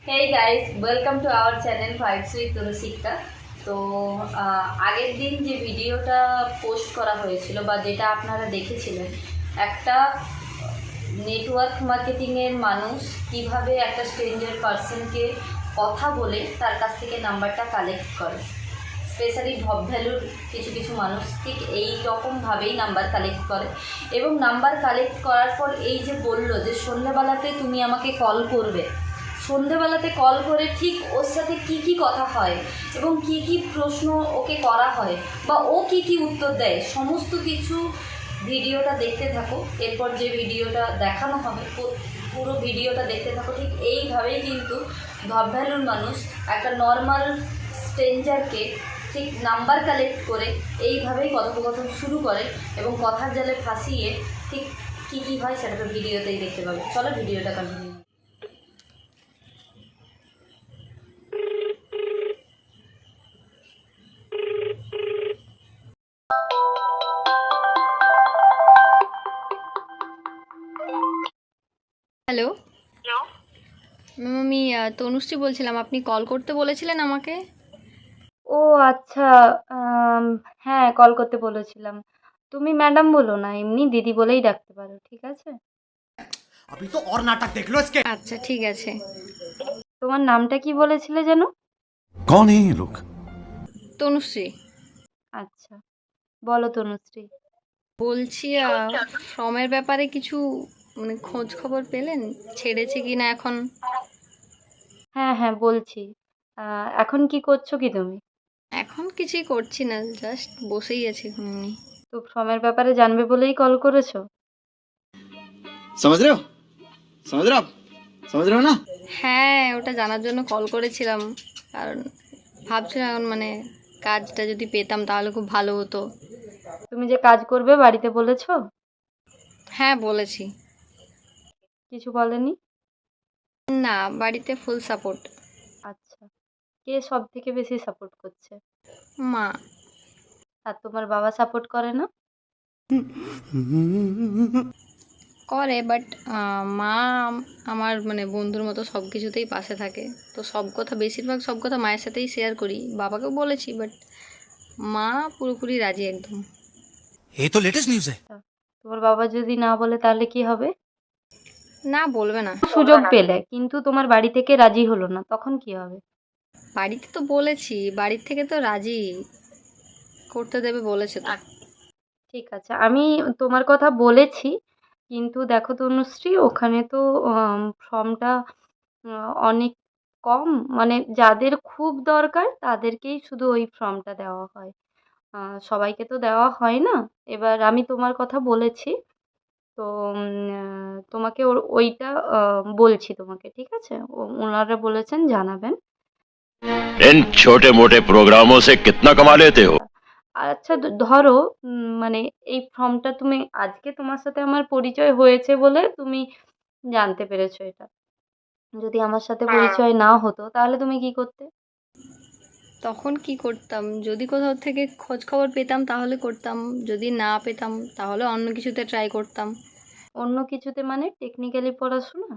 Hey guys, welcome to our channel Vibes with Tunusika. তো আগের দিন যে ভিডিওটা পোস্ট করা হয়েছিল বা যেটা আপনারা দেখেছিলেন, একটা নেটওয়ার্ক মার্কেটিংয়ের মানুষ কিভাবে একটা স্ট্রেঞ্জার পার্সনকে কথা বলে তার কাছ থেকে নাম্বারটা কালেক্ট করে। স্পেশালি ভব ভ্যালুর কিছু কিছু মানুষ ঠিক এই রকমভাবেই নাম্বার কালেক্ট করে এবং নাম্বার কালেক্ট করার পর এই যে বলল যে সন্ধ্যাবেলাতে তুমি আমাকে কল করবে, সন্ধেবেলাতে কল করে ঠিক ওর সাথে কি কথা হয় এবং কি প্রশ্ন ওকে করা হয় বা ও কি উত্তর দেয়, সমস্ত কিছু ভিডিওটা দেখতে থাকো। এরপর যে ভিডিওটা দেখানো হবে পুরো ভিডিওটা দেখতে থাকো। ঠিক এইভাবেই কিন্তু ধব ভ্যালুর মানুষ একটা নর্মাল স্ট্রেঞ্জারকে ঠিক নাম্বার কালেক্ট করে এইভাবেই কথোপকথন শুরু করে এবং কথার জালে ফাঁসিয়ে ঠিক কী হয় সেটা তো ভিডিওতেই দেখতে পাবে। চলো ভিডিওটা কন্টিনিউ। Hello hello. ম্যাম, আমি তনুশ্রী বলছিলাম। আপনি কল করতে বলেছিলেন আমাকে। ও আচ্ছা, আম, হ্যাঁ কল করতে বলেছিলাম। তুমি ম্যাডাম বলো না, এমনি দিদি বলেই ডাকতে পারো, ঠিক আছে? अभी तो और नाटक देख लो इसके। আচ্ছা, ঠিক আছে। তোমার নামটা কি বলেছিলে যেন? कौन है ये लोग? তনুশ্রী আচ্ছা, বলো তনুশ্রী। বলছি, ফর্মের ব্যাপারে কিছু মানে খোঁজ খবর পেলেন, ছেড়েছে কি না এখন? হ্যাঁ হ্যাঁ বলছি। এখন কি করছো কি তুমি? এখন কিছুই করছি না, জাস্ট বসেই আছি এমনি। তো ফর্মের ব্যাপারে জানবে বলেই কল করেছো? समझ रहे हो? समझ रहे हो आप? समझ रहे हो ना? হ্যাঁ, ওটা জানার জন্য কল করেছিলাম। কারণ ভাবছিলাম এখন মানে কাজটা যদি পেতাম তাহলে খুব ভালো হতো। তুমি যে কাজ করবে বাড়িতে বলেছো? হ্যাঁ, বলেছি। কিছু বলেনি? না, বাড়িতে ফুল সাপোর্ট। আচ্ছা, কে সব থেকে বেশি সাপোর্ট করছে? মা। আর তোমার বাবা সাপোর্ট করে না? করে, বাট মা আমার মানে বন্ধুর মতো সব কিছুতেই পাশে থাকে। তো বেশিরভাগ সব কথা মায়ের সাথেই শেয়ার করি। বাবাকেও বলেছি, বাট মা পুরোপুরি রাজি একদম। ये तो लेटेस्ट न्यूज़ है। তোমার বাবা যদি না বলে তাহলে কি হবে? না, বলবে না। সুযোগ পেলে কিন্তু তোমার বাড়ি থেকে রাজি হলো না, তখন কি হবে? বাড়িতে তো বলেছি, বাড়ির থেকে তো রাজি করতে দেবে বলেছে তো। ঠিক আছে, আমি তোমার কথা বলেছি, কিন্তু দেখো তনুশ্রী, ওখানে তো ফর্মটা অনেক কম, মানে যাদের খুব দরকার তাদেরকেই শুধু ওই ফর্মটা দেওয়া হয়, সবাইকে তো দেওয়া হয় না। এবার আমি তোমার কথা বলেছি, তো তোমাকে ওইটা বলছি তোমাকে, ঠিক আছে? ওনারা বলেছেন জানাবেন। इन छोटे मोटे प्रोग्रामों से कितना कमा लेते हो? আচ্ছা, ধরো মানে এই ফর্মটা তুমি আজকে তোমার সাথে আমার পরিচয় হয়েছে বলে তুমি জানতে পেরেছো এটা। যদি আমার সাথে পরিচয় না হতো তাহলে তুমি কি করতে? তখন কি করতাম? যদি কোথাও থেকে খোঁজ খবর পেতাম তাহলে করতাম, যদি না পেতাম তাহলে অন্য কিছুতে ট্রাই করতাম। অন্য কিছুতে মানে টেকনিক্যালি পড়াশোনা?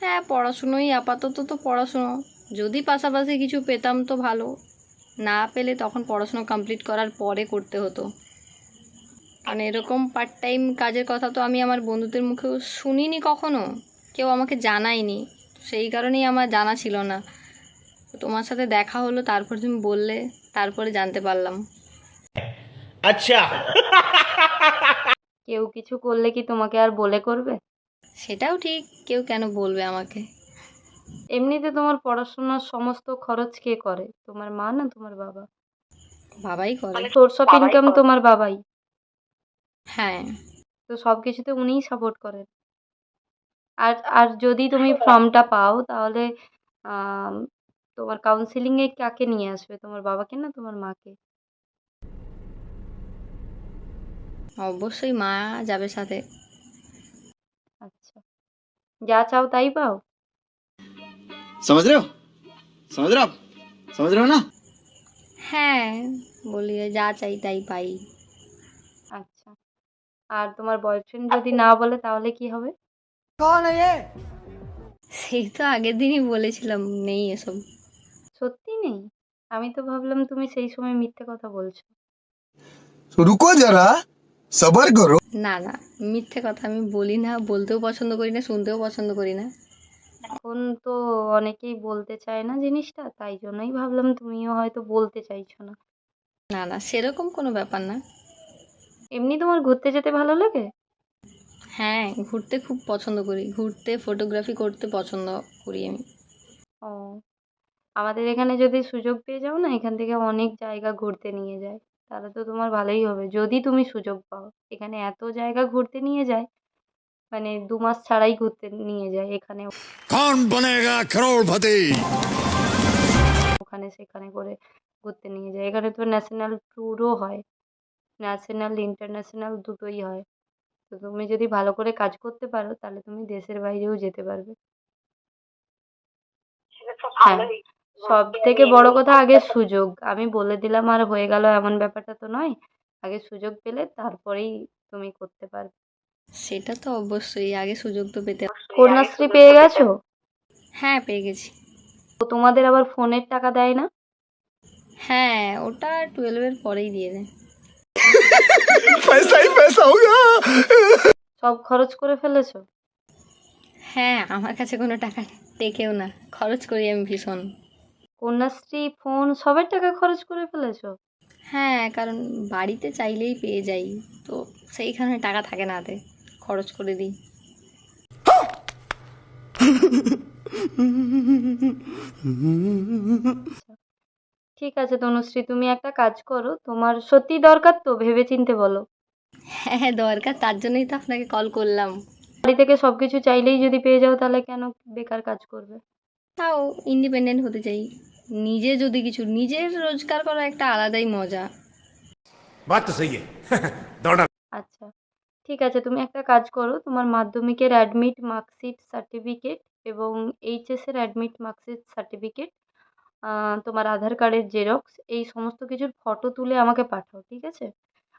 হ্যাঁ, পড়াশুনোই আপাতত, তো পড়াশুনো। যদি পাশাপাশি কিছু পেতাম তো ভালো, না পেলে তখন পড়াশুনো কমপ্লিট করার পরে করতে হতো। কারণ এরকম পার্ট টাইম কাজের কথা তো আমি আমার বন্ধুদের মুখেও শুনিনি কখনো, কেউ আমাকে জানায়নি। সেই কারণেই আমার জানা ছিল না। তো তোমার সাথে দেখা হলো, তারপর তুমি বললে, তারপরে জানতে পারলাম। अच्छा। কেউ কিছু করলে কি তোমাকে আর বলে করবে? সেটাও ঠিক, কেউ কেন বলবে আমাকে। এমনিতে তোমার পড়াশোনার সমস্ত খরচ কে করে? তোমার মা না তোমার বাবা? বাবাই করে। সোর্স অফ ইনকাম তোমার বাবাই। হ্যাঁ। তো সব কিছুতে উনিই সাপোর্ট করেন। আর আর যদি তুমি ফর্মটা পাও তাহলে আম, তোমার কাউন্সিলিং এ কাকে নিয়ে আসবে? তোমার বাবাকে না তোমার মাকে? অবশ্যই মা যাবে সাথে। আচ্ছা, যা চাও তাই পাও? समझ रहे हो? समझ रहे हो आप? समझ रहे हो ना? হ্যাঁ, বলি যা চাই তাই পাই। আচ্ছা, আর তোমার বয়ফ্রেন্ড যদি না বলে তাহলে কি হবে? সেই তো আগের দিনই বলেছিলাম নেই এসব। সত্যি নেই? আমি তো ভাবলাম তুমি সেই সময় মিথ্যে কথা বলছো। रुको जरा सबर करो। না না, মিথ্যে কথা আমি বলি না, বলতেও পছন্দ করি না, শুনতেও পছন্দ করি না। এখন তো অনেকেই বলতে চায় না জিনিসটা, তাই জন্যই ভাবলাম তুমিও হয়তো বলতে চাইছো না। না না, সেরকম কোনো ব্যাপার না। এমনি তোমার ঘুরতে যেতে ভালো লাগে? হ্যাঁ, ঘুরতে খুব পছন্দ করি, ঘুরতে ফটোগ্রাফি করতে পছন্দ করি আমি। ও, আমাদের এখানে যদি সুযোগ পেয়ে যাও না, এখান থেকে অনেক জায়গা ঘুরতে নিয়ে যায়। তাহলে তো তোমার ভালোই হবে যদি তুমি সুযোগ পাও। এখানে এত জায়গা ঘুরতে নিয়ে যায়, মানে 2 মাস ছাড়াই ঘুরতে নিয়ে যায়, এখানে कौन बनेगा करोड़पति? ওখানে সেখানে করে ঘুরতে নিয়ে যায়। এখানে তো ন্যাশনাল ট্যুরও হয়, ন্যাশনাল ইন্টারন্যাশনাল দুটোই হয়। তো তুমি যদি ভালো করে কাজ করতে পারো তাহলে তুমি দেশের বাইরেও যেতে পারবে। হ্যাঁ, সব থেকে বড় কথা আগে সুযোগ। আমি বলে দিলাম আর হয়ে গেল এমন ব্যাপারটা তো নয়। আগে সুযোগ পেলে তারপরেই তুমি করতে পারবে। সেটা তো অবশ্যই, আগে সুযোগ তো পেতে হবে। কন্যাশ্রী পেয়ে গেছো? হ্যাঁ, পেয়ে গেছি। তো তোমাদের আবার ফোনের টাকা দেয় না? হ্যাঁ, ওটা 12-এর পরেই দিয়ে দেয়। पैसा ही पैसा होगा। সব খরচ করে ফেলেছো? হ্যাঁ, আমার কাছে কোনো টাকা টেকেও না, খরচ করি আমি ভীষণ। কন্যাশ্রী, ফোন সবের টাকা খরচ করে ফেলেছো? হ্যাঁ, কারণ বাড়িতে চাইলেই পেয়ে যাই, তো সেইখানে টাকা থাকে না হাতে, খরচ করে দিই। ঠিক আছে তনুশ্রী, তুমি একটা কাজ করো। তোমার সত্যিই দরকার তো? ভেবেচিন্তে বলো। হ্যাঁ হ্যাঁ, দরকার, তার জন্যই তো আপনাকে কল করলাম। বাড়ি থেকে সবকিছু চাইলেই যদি পেয়ে যাও তাহলে কেন বেকার কাজ করবে? তাও ইন্ডিপেন্ডেন্ট হতে চাই। নিজে যদি কিছু, নিজের রোজগার করা একটা আলাদাই মজা। बात तो सही है। दौड़ा আচ্ছা, ঠিক আছে, তুমি একটা কাজ করো। তোমার মাধ্যমিকের অ্যাডমিট মার্কশিট সার্টিফিকেট এবং এইচএসের অ্যাডমিট মার্কশিট সার্টিফিকেট, তোমার আধার কার্ডের জেরক্স, এই সমস্ত কিছুর ফটো তুলে আমাকে পাঠাও, ঠিক আছে?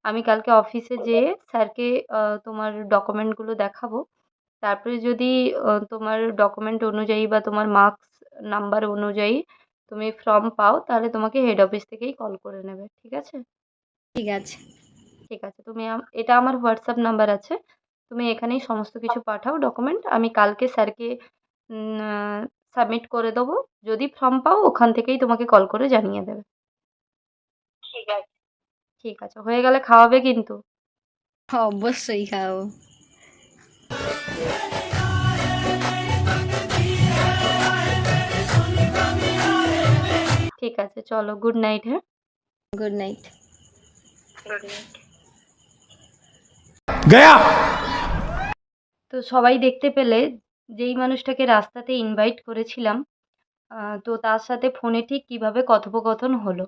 আমি কালকে অফিসে যেয়ে স্যারকে তোমার ডকুমেন্টগুলো দেখাবো। তারপরে যদি তোমার ডকুমেন্ট অনুযায়ী বা তোমার মার্কস নাম্বার অনুযায়ী তুমি ফর্ম পাও, তাহলে তোমাকে হেড অফিস থেকেই কল করে নেবে, ঠিক আছে? ঠিক আছে। ঠিক আছে, তুমি এটা আমার হোয়াটসঅ্যাপ নাম্বার আছে। তুমি এখানেই সমস্ত কিছু পাঠাও ডকুমেন্ট। আমি কালকে স্যারকে সাবমিট করে দেবো। যদি ফর্ম পাও ওখান থেকেই তোমাকে কল করে জানিয়ে দেবে। ঠিক আছে, হয়ে গেলে খাওয়াবে কিন্তু। অবশ্যই খাও। ঠিক আছে, চলো, গুড নাইট। হ্যাঁ, গুড নাইট। गया। তো সবাই দেখতে পেলে যেই মানুষটাকে রাস্তাতে ইনভাইট করেছিলাম, তো তার সাথে ফোনে ঠিক কীভাবে কথোপকথন হলো।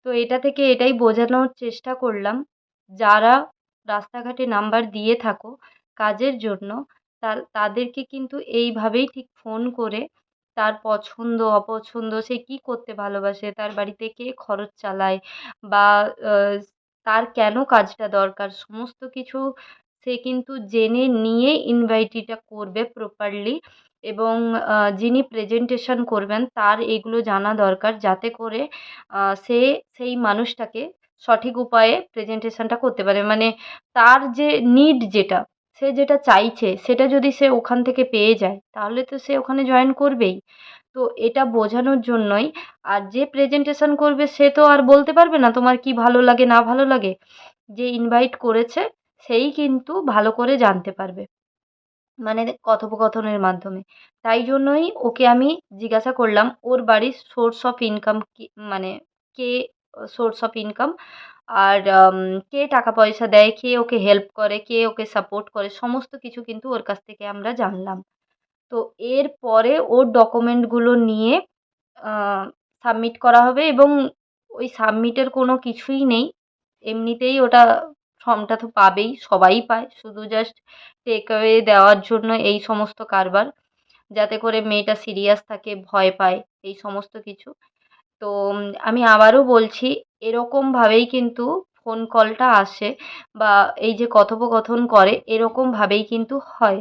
তো এটা থেকে এটাই বোঝানোর চেষ্টা করলাম, যারা রাস্তাঘাটে নাম্বার দিয়ে থাকো কাজের জন্য, তাদেরকে কিন্তু এইভাবেই ঠিক ফোন করে তার পছন্দ অপছন্দ, সে কী করতে ভালোবাসে, তার বাড়িতে কে খরচ চালায়, বা তার কেন কাজটা দরকার, সমস্ত কিছু সে কিন্তু জেনে নিয়ে ইনভাইটিটা করবে প্রপারলি। এবং যিনি প্রেজেন্টেশন করবেন তার এগুলো জানা দরকার, যাতে করে সে সেই মানুষটাকে সঠিক উপায়ে প্রেজেন্টেশনটা করতে পারে। মানে তার যে নিড যেটা, সে যেটা চাইছে সেটা যদি সে ওখান থেকে পেয়ে যায় তাহলে তো সে ওখানে জয়েন করবেই। তো এটা বোঝানোর জন্যই। আর যে প্রেজেন্টেশন করবে সে তো আর বলতে পারবে না তোমার কি ভালো লাগে না ভালো লাগে। যে ইনভাইট করেছে সেই কিন্তু ভালো করে জানতে পারবে, মানে কথোপকথনের মাধ্যমে। তাই জন্যই ওকে আমি জিজ্ঞাসা করলাম ওর বাড়ির সোর্স অফ ইনকাম কি, মানে কে সোর্স অফ ইনকাম, আর কে টাকা পয়সা দেয়, কে ওকে হেল্প করে, কে ওকে সাপোর্ট করে, সমস্ত কিছু কিন্তু ওর কাছ থেকে আমরা জানলাম। তো এরপরে ওর ডকুমেন্টগুলো নিয়ে সাবমিট করা হবে, এবং ওই সাবমিটের কোনো কিছুই নেই। এমনিতেই ওটা ফর্মটা তো পাবেই, সবাই পায়, শুধু জাস্ট টেক অ্যাওয়ে দেওয়ার জন্য এই সমস্ত কারবার, যাতে করে মেয়েটা সিরিয়াস থাকে, ভয় পায়, এই সমস্ত কিছু। তো আমি আবারও বলছি, এরকমভাবেই কিন্তু ফোন কলটা আসে বা এই যে কথোপকথন করে এরকমভাবেই কিন্তু হয়।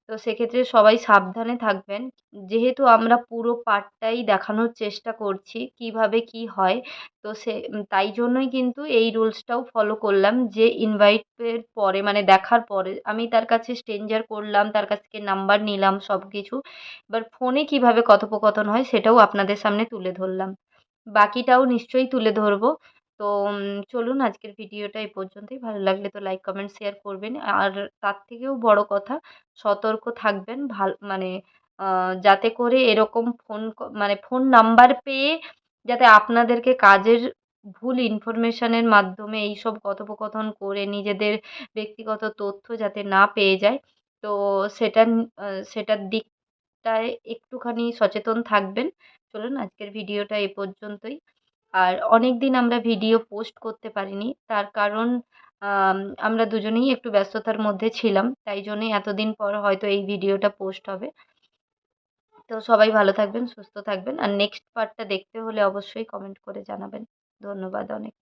তো সেক্ষেত্রে সবাই সাবধানে থাকবেন। যেহেতু আমরা পুরো পার্টটাই দেখানোর চেষ্টা করছি কিভাবে কি হয়। তো তাই জন্যই কিন্তু এই রুলসটাও ফলো করলাম যে ইনভাইটের পরে মানে দেখার পরে আমি তার কাছে স্ট্রেঞ্জার করলাম, তার কাছ থেকে নাম্বার নিলাম সবকিছু। এবার ফোনে কিভাবে কথোপকথন হয় সেটাও আপনাদের সামনে তুলে ধরলাম। বাকিটাও নিশ্চয়ই তুলে ধরবো। তো চলুন আজকের ভিডিওটা এই পর্যন্তই। ভালো লাগলে তো লাইক, কমেন্ট, শেয়ার করবেন। আর তার থেকেও বড় কথা সতর্ক থাকবেন মানে যাতে করে এরকম মানে ফোন নাম্বার পেয়ে যাতে আপনাদেরকে কাজের ভুল ইনফরমেশনের মাধ্যমে এইসব কথোপকথন করে নিজেদের ব্যক্তিগত তথ্য যাতে না পেয়ে যায়। তো সেটার দিকটায় একটুখানি সচেতন থাকবেন। চলুন আজকের ভিডিওটা এ পর্যন্তই। আর অনেকদিন আমরা ভিডিও পোস্ট করতে পারিনি। তার কারণ আমরা দুজনেই একটু ব্যস্ততার মধ্যে ছিলাম। তাই জন্যই এতদিন পর হয়তো এই ভিডিওটা পোস্ট হবে। তো সবাই ভালো থাকবেন, সুস্থ থাকবেন। আর নেক্সট পার্টটা দেখতে হলে অবশ্যই কমেন্ট করে জানাবেন। ধন্যবাদ অনেক।